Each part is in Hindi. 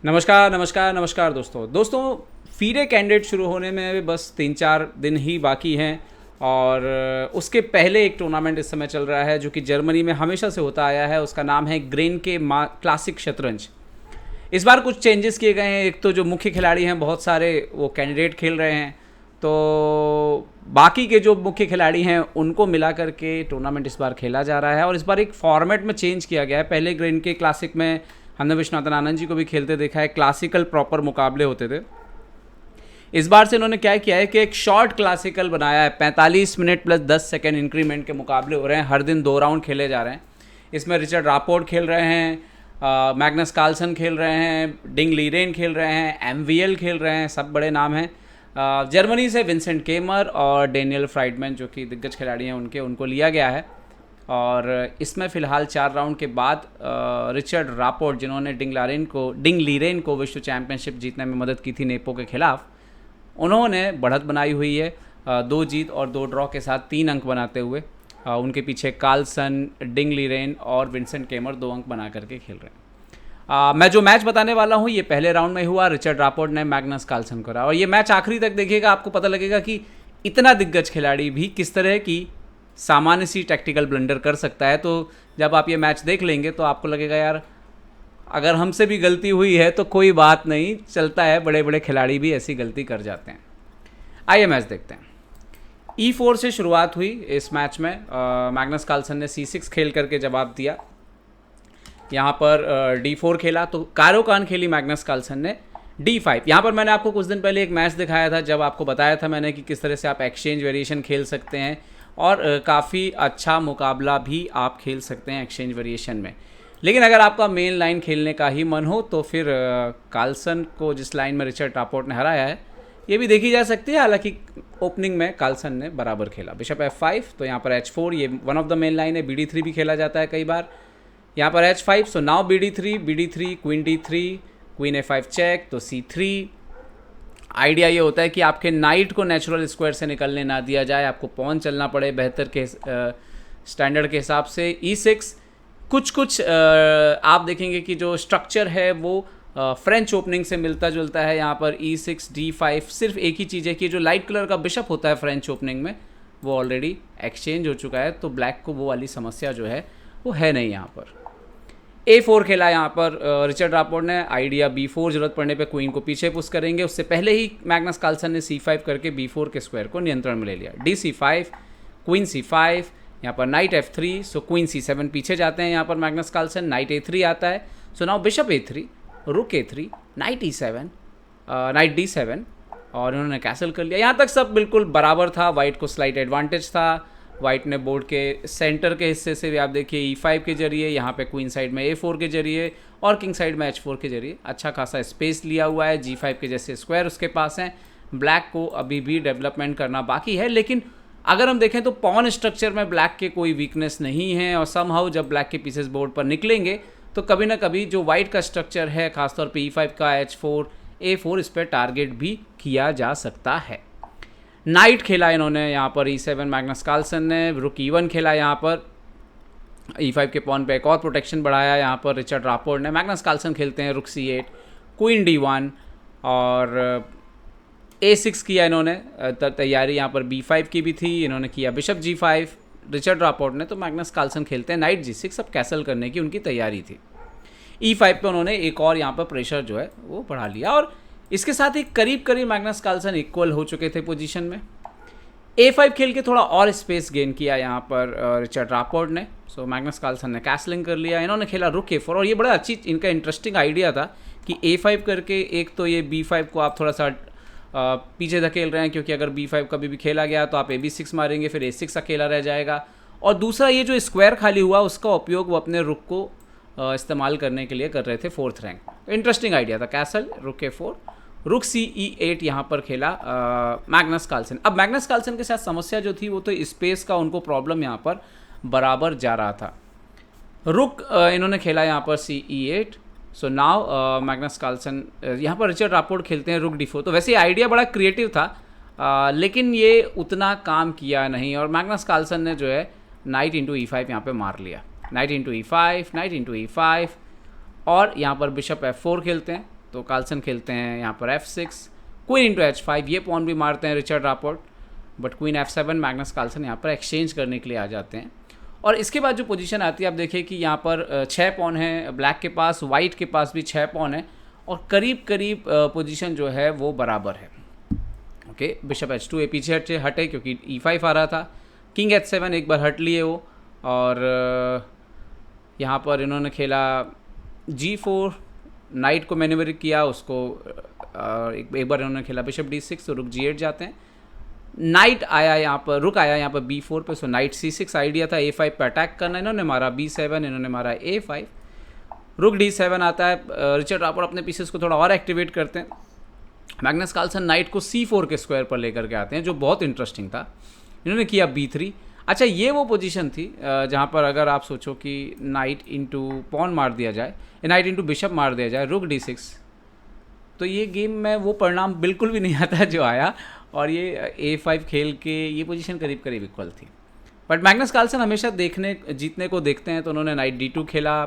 नमस्कार नमस्कार नमस्कार दोस्तों फीडे कैंडिडेट शुरू होने में बस 3-4 दिन ही बाकी हैं। और उसके पहले एक टूर्नामेंट इस समय चल रहा है जो कि जर्मनी में हमेशा से होता आया है। उसका नाम है ग्रेन के क्लासिक शतरंज। इस बार कुछ चेंजेस किए गए हैं। एक तो जो मुख्य खिलाड़ी हैं बहुत सारे वो कैंडिडेट खेल रहे हैं, तो बाकी के जो मुख्य खिलाड़ी हैं उनको मिला करके टूर्नामेंट इस बार खेला जा रहा है। और इस बार एक फॉर्मेट में चेंज किया गया है। पहले ग्रेन के क्लासिक में हमने विश्वनाथन आनंद जी को भी खेलते देखा है, क्लासिकल प्रॉपर मुकाबले होते थे। इस बार से इन्होंने क्या किया है कि एक शॉर्ट क्लासिकल बनाया है। 45 मिनट प्लस 10 सेकेंड इंक्रीमेंट के मुकाबले हो रहे हैं। हर दिन 2 राउंड खेले जा रहे हैं। इसमें रिचर्ड रापोर्ट खेल रहे हैं, मैग्नस कार्लसन खेल रहे हैं, डिंग लीरेन खेल रहे हैं, एमवीएल खेल रहे हैं, सब बड़े नाम हैं। जर्मनी से विंसेंट केमर और डेनियल फ्राइडमैन जो कि दिग्गज खिलाड़ी हैं उनको लिया गया है। और इसमें फ़िलहाल 4 राउंड के बाद रिचर्ड रापोर्ट जिन्होंने डिंग लीरेन को विश्व चैंपियनशिप जीतने में मदद की थी नेपो के खिलाफ, उन्होंने बढ़त बनाई हुई है 2 जीत और 2 ड्रॉ के साथ 3 अंक बनाते हुए। उनके पीछे कार्लसन, डिंग लीरेन और विंसेंट केमर 2 अंक बना करके खेल रहे हैं। मैं जो मैच बताने वाला हूँ ये पहले राउंड में हुआ। रिचर्ड रापोर्ट ने मैग्नस कार्लसन को हराया और ये मैच आखिरी तक देखिएगा, आपको पता लगेगा कि इतना दिग्गज खिलाड़ी भी किस तरह की सामान्य सी टैक्टिकल ब्लंडर कर सकता है। तो जब आप ये मैच देख लेंगे तो आपको लगेगा यार अगर हमसे भी गलती हुई है तो कोई बात नहीं, चलता है, बड़े बड़े खिलाड़ी भी ऐसी गलती कर जाते हैं। आइए मैच देखते हैं। E4 से शुरुआत हुई इस मैच में। मैग्नस कार्लसन ने C6 खेल करके जवाब दिया। यहाँ पर D4 खेला तो कारोकान खेली मैग्नस कार्लसन ने। D5 यहाँ पर मैंने आपको कुछ दिन पहले एक मैच दिखाया था जब आपको बताया था मैंने कि किस तरह से आप एक्सचेंज वेरिएशन खेल सकते हैं और काफ़ी अच्छा मुकाबला भी आप खेल सकते हैं एक्सचेंज वेरिएशन में। लेकिन अगर आपका मेन लाइन खेलने का ही मन हो तो फिर कार्लसन को जिस लाइन में रिचर्ड रापोर्ट ने हराया है ये भी देखी जा सकती है। हालांकि ओपनिंग में कार्लसन ने बराबर खेला। बिशप F5 तो यहाँ पर H4 ये one of the main line है। BD3 भी खेला जाता है कई बार। यहाँ पर H5 so now BD3 queen D3 queen A5 check तो C3। आइडिया ये होता है कि आपके नाइट को नेचुरल स्क्वायर से निकलने ना दिया जाए, आपको पॉन चलना पड़े बेहतर के स्टैंडर्ड के हिसाब से। E6 कुछ आप देखेंगे कि जो स्ट्रक्चर है वो फ्रेंच ओपनिंग से मिलता जुलता है। यहाँ पर E6 D5 सिर्फ एक ही चीज़ है कि जो लाइट कलर का बिशप होता है फ्रेंच ओपनिंग में वो ऑलरेडी एक्सचेंज हो चुका है, तो ब्लैक को वो वाली समस्या जो है वो है नहीं। यहाँ पर A4 खेला यहाँ पर रिचर्ड रापोर्ट ने। आइडिया B4 जरूरत पड़ने पे क्वीन को पीछे पुश करेंगे। उससे पहले ही मैग्नस कार्लसन ने C5 करके B4 के स्क्वायर को नियंत्रण में ले लिया। DC5 क्वीन C5 यहाँ पर नाइट F3 सो क्वीन C7 पीछे जाते हैं। यहाँ पर मैग्नस कार्लसन नाइट A3 आता है। सो नाउ बिशप A3 रुक A3 night E7 night D7 और इन्होंने कैसल कर लिया। यहाँ तक सब बिल्कुल बराबर था। वाइट को स्लाइट एडवांटेज था। वाइट ने बोर्ड के सेंटर के हिस्से से भी आप देखिए E5 के जरिए, यहाँ पे क्वीन साइड में A4 के जरिए और किंग साइड में H4 के जरिए अच्छा खासा स्पेस लिया हुआ है। G5 के जैसे स्क्वायर उसके पास हैं। ब्लैक को अभी भी डेवलपमेंट करना बाकी है, लेकिन अगर हम देखें तो पॉन स्ट्रक्चर में ब्लैक के कोई वीकनेस नहीं है। और समहाउ जब ब्लैक के पीसेस बोर्ड पर निकलेंगे तो कभी ना कभी जो वाइट का स्ट्रक्चर है खासतौर पे E5 का H4 A4 इस पर टारगेट भी किया जा सकता है। नाइट खेला इन्होंने यहाँ पर E7 मैग्नस कार्लसन ने। रुक E1 खेला यहाँ पर। E5 के पॉन पे एक और प्रोटेक्शन बढ़ाया यहाँ पर रिचर्ड रापोर्ट ने। मैग्नस कार्लसन खेलते हैं रुक C8 क्वीन D1 और A6 किया इन्होंने तैयारी। यहाँ पर B5 की भी थी, इन्होंने किया बिशप G5 रिचर्ड रापोर्ट ने। तो मैग्नस कार्लसन खेलते हैं नाइट G6। अब कैसल करने की उनकी तैयारी थी। E5 पे उन्होंने एक और यहाँ पर प्रेशर जो है वो बढ़ा लिया और इसके साथ ही करीब करीब मैग्नस कार्लसन इक्वल हो चुके थे पोजीशन में। A5 खेल के थोड़ा और स्पेस गेन किया यहाँ पर रिचर्ड रापोर्ट ने। सो मैग्नस कार्लसन ने कैसलिंग कर लिया। इन्होंने खेला रुक A4 और ये बड़ा अच्छी इनका इंटरेस्टिंग आइडिया था कि A5 करके एक तो ये B5 को आप थोड़ा सा पीछे धकेल रहे हैं, क्योंकि अगर B5 कभी भी खेला गया तो आप AB6 मारेंगे, फिर A6 अकेला रह जाएगा। और दूसरा ये जो स्क्वायर खाली हुआ उसका उपयोग वो अपने रुक को इस्तेमाल करने के लिए कर रहे थे 4th रैंक। इंटरेस्टिंग आइडिया था। कैसल रुक A4 रुक CE8 यहाँ पर खेला मैग्नस कार्लसन। अब मैग्नस कार्लसन के साथ समस्या जो थी वो तो स्पेस का उनको प्रॉब्लम यहाँ पर बराबर जा रहा था। रुक इन्होंने खेला यहाँ पर CE8 so now Magnus Carlsen यहाँ पर रिचर्ड रापोर्ट खेलते हैं रुक D4। तो वैसे आइडिया बड़ा क्रिएटिव था लेकिन ये उतना काम किया नहीं और मैग्नस कार्लसन ने जो है नाइट इंटू E5 यहाँ पे मार लिया। Night into E5 night into E5 और यहाँ पर बिशप F4 खेलते हैं। तो कार्लसन खेलते हैं यहाँ पर F6, क्वीन इंटू H5, ये पॉन भी मारते हैं Richard Rapport, but queen F7, Magnus Carlsen यहाँ पर एक्सचेंज करने के लिए आ जाते हैं। और इसके बाद जो पोजीशन आती है आप देखिए कि यहाँ पर 6 पॉन है ब्लैक के पास, वाइट के पास भी 6 पॉन है, और करीब करीब पोजीशन जो है वो बराबर है। ओके, बिशप H2 पीछे हटे क्योंकि E5 आ रहा था, किंग H7 एक बार हट लिए वो, और यहाँ पर इन्होंने खेला G4, नाइट को मैन्यूवर किया उसको, एक बार इन्होंने खेला बिशप D6, तो रुक G8 जाते हैं, नाइट आया यहाँ पर, रुक आया यहाँ पर B4 पे, सो नाइट C6 आइडिया था, A5 पे अटैक करना, इन्होंने मारा B7, इन्होंने मारा A5, रुक D7 आता है। रिचर्ड रॉपर्ट अपने पीसेस को थोड़ा और एक्टिवेट करते हैं, मैग्नस कार्लसन नाइट को C4 के स्क्वायर पर लेकर के आते हैं, जो बहुत इंटरेस्टिंग था। इन्होंने किया B3। अच्छा, ये वो पोजीशन थी जहाँ पर अगर आप सोचो कि नाइट इंटू पॉन मार दिया जाए, नाइट इंटू बिशप मार दिया जाए, रुक D6, तो ये गेम में वो परिणाम बिल्कुल भी नहीं आता जो आया, और ये A5 खेल के ये पोजीशन करीब करीब इक्वल थी। बट मैग्नस कार्लसन हमेशा जीतने को देखते हैं, तो उन्होंने नाइट D2 खेला,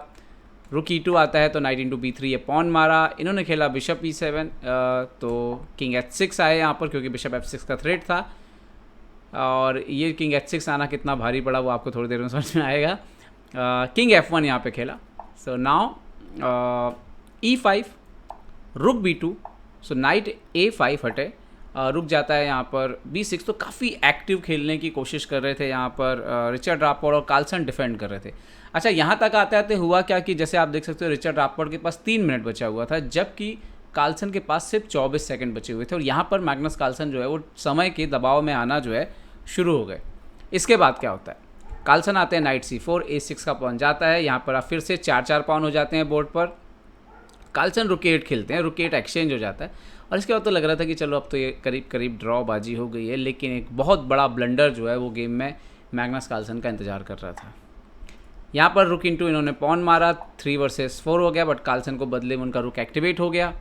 रुक E2 आता है तो नाइट इंटू B3 ये पॉन मारा, इन्होंने खेला बिशप E7, तो किंग H6 आए यहाँ पर क्योंकि बिशप F6 का थ्रेट था, और ये किंग H6 आना कितना भारी पड़ा वो आपको थोड़ी देर में समझ में आएगा। किंग F1 यहाँ पे खेला, सो नाउ E5, रुक B2, सो नाइट A5 हटे, रुक जाता है यहाँ पर B6, तो काफ़ी एक्टिव खेलने की कोशिश कर रहे थे यहाँ पर रिचर्ड रॉपर्ट, और कार्लसन डिफेंड कर रहे थे। अच्छा, यहाँ तक आते आते हुआ क्या कि जैसे आप देख सकते हो रिचर्ड रॉपर्ट के पास 3 मिनट बचा हुआ था, जबकि कार्लसन के पास सिर्फ 24 सेकंड बचे हुए थे, और यहाँ पर मैग्नस कार्लसन जो है वो समय के दबाव में आना जो है शुरू हो गए। इसके बाद क्या होता है, कार्लसन आते हैं नाइट C4, A6 का पॉन जाता है, यहाँ पर आप फिर से 4-4 पॉन हो जाते हैं बोर्ड पर, कार्लसन रुक E8 खेलते हैं, रुक E8 एक्सचेंज हो जाता है, और इसके बाद तो लग रहा था कि चलो अब तो ये करीब करीब ड्रॉ बाजी हो गई है, लेकिन एक बहुत बड़ा ब्लंडर जो है वो गेम में मैग्नस कार्लसन का इंतजार कर रहा था। यहाँ पर रुक इंटू इन्होंने पॉन मारा, 3 वर्सेस 4 हो गया, बट कार्लसन को बदले में उनका रुक एक्टिवेट हो गया।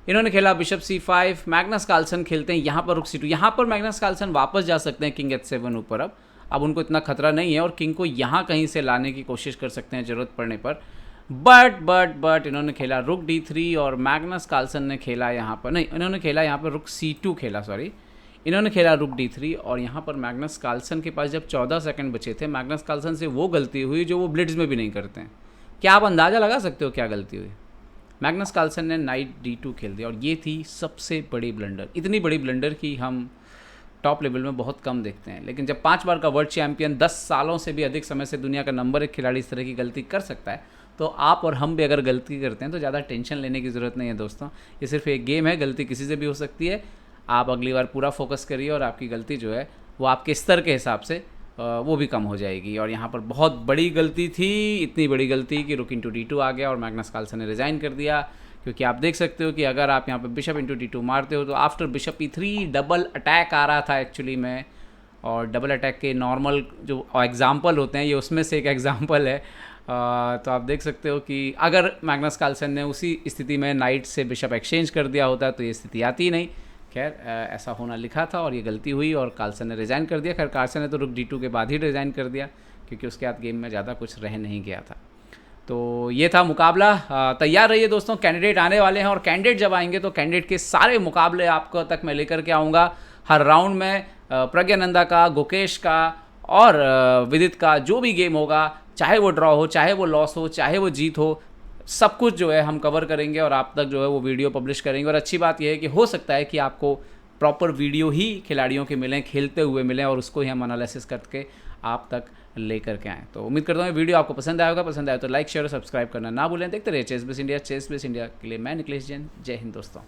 इन्होंने खेला बिशप C5, मैग्नस कार्लसन खेलते हैं यहाँ पर रुक C2, यहाँ पर मैग्नस कार्लसन वापस जा सकते हैं किंग H7 ऊपर, अब उनको इतना खतरा नहीं है, और किंग को यहाँ कहीं से लाने की कोशिश कर सकते हैं ज़रूरत पड़ने पर। बट इन्होंने खेला रुक D3, और मैग्नस कार्लसन ने खेला यहाँ पर, नहीं इन्होंने खेला यहाँ पर रुक C2 खेला, सॉरी, इन्होंने खेला रुक D3, और यहाँ पर मैग्नस कार्लसन के पास जब 14 सेकंड बचे थे, मैग्नस कार्लसन से वो गलती हुई जो वो ब्लिट्ज में भी नहीं करते हैं। क्या आप अंदाज़ा लगा सकते हो क्या गलती हुई? मैग्नस कार्लसन ने नाइट D2 खेल दिया, और ये थी सबसे बड़ी ब्लंडर, इतनी बड़ी ब्लंडर की हम टॉप लेवल में बहुत कम देखते हैं, लेकिन जब 5 बार का वर्ल्ड चैंपियन 10 सालों से भी अधिक समय से दुनिया का नंबर 1 खिलाड़ी इस तरह की गलती कर सकता है, तो आप और हम भी अगर गलती करते हैं तो ज़्यादा टेंशन लेने की ज़रूरत नहीं है दोस्तों। ये सिर्फ एक गेम है, गलती किसी से भी हो सकती है। आप अगली बार पूरा फोकस करिए, और आपकी गलती जो है वो आपके स्तर के हिसाब से वो भी कम हो जाएगी। और यहाँ पर बहुत बड़ी गलती थी, इतनी बड़ी गलती कि रुक इंटू D2 आ गया, और मैग्नस कार्लसन ने रिज़ाइन कर दिया, क्योंकि आप देख सकते हो कि अगर आप यहाँ पर बिशप इंटू D2 मारते हो तो after bishop E3 double attack आ रहा था एक्चुअली में, और डबल अटैक के नॉर्मल जो एग्जाम्पल होते हैं ये उसमें से एक एग्जाम्पल है। तो आप देख सकते हो कि अगर मैग्नस कार्लसन ने उसी स्थिति में नाइट से बिशप एक्सचेंज कर दिया होता तो ये स्थिति आती नहीं। खैर ऐसा होना लिखा था और ये गलती हुई, और कार्लसन ने रिज़ाइन कर दिया। खैर कार्लसन ने तो रुक D2 के बाद ही रिज़ाइन कर दिया, क्योंकि उसके बाद गेम में ज़्यादा कुछ रह नहीं गया था। तो ये था मुकाबला। तैयार रहिए दोस्तों, कैंडिडेट आने वाले हैं, और कैंडिडेट जब आएंगे तो कैंडिडेट के सारे मुकाबले आपको तक मैं लेकर के आऊँगा। हर राउंड में प्रज्ञानंदा का, गुकेश का और विदित का जो भी गेम होगा, चाहे वो ड्रॉ हो, चाहे वो लॉस हो, चाहे वो जीत हो, सब कुछ जो है हम कवर करेंगे और आप तक जो है वो वीडियो पब्लिश करेंगे। और अच्छी बात यह है कि हो सकता है कि आपको प्रॉपर वीडियो ही खिलाड़ियों के मिलें, खेलते हुए मिलें, और उसको ही हम एनालिसिस करके आप तक लेकर के आएँ। तो उम्मीद करता हूँ वीडियो आपको पसंद आएगा। पसंद आए तो लाइक, शेयर और सब्सक्राइब करना ना भूलें। देखते रहिए ChessBase India. ChessBase India के लिए मैं निखिलेश जैन। जय हिंद दोस्तों।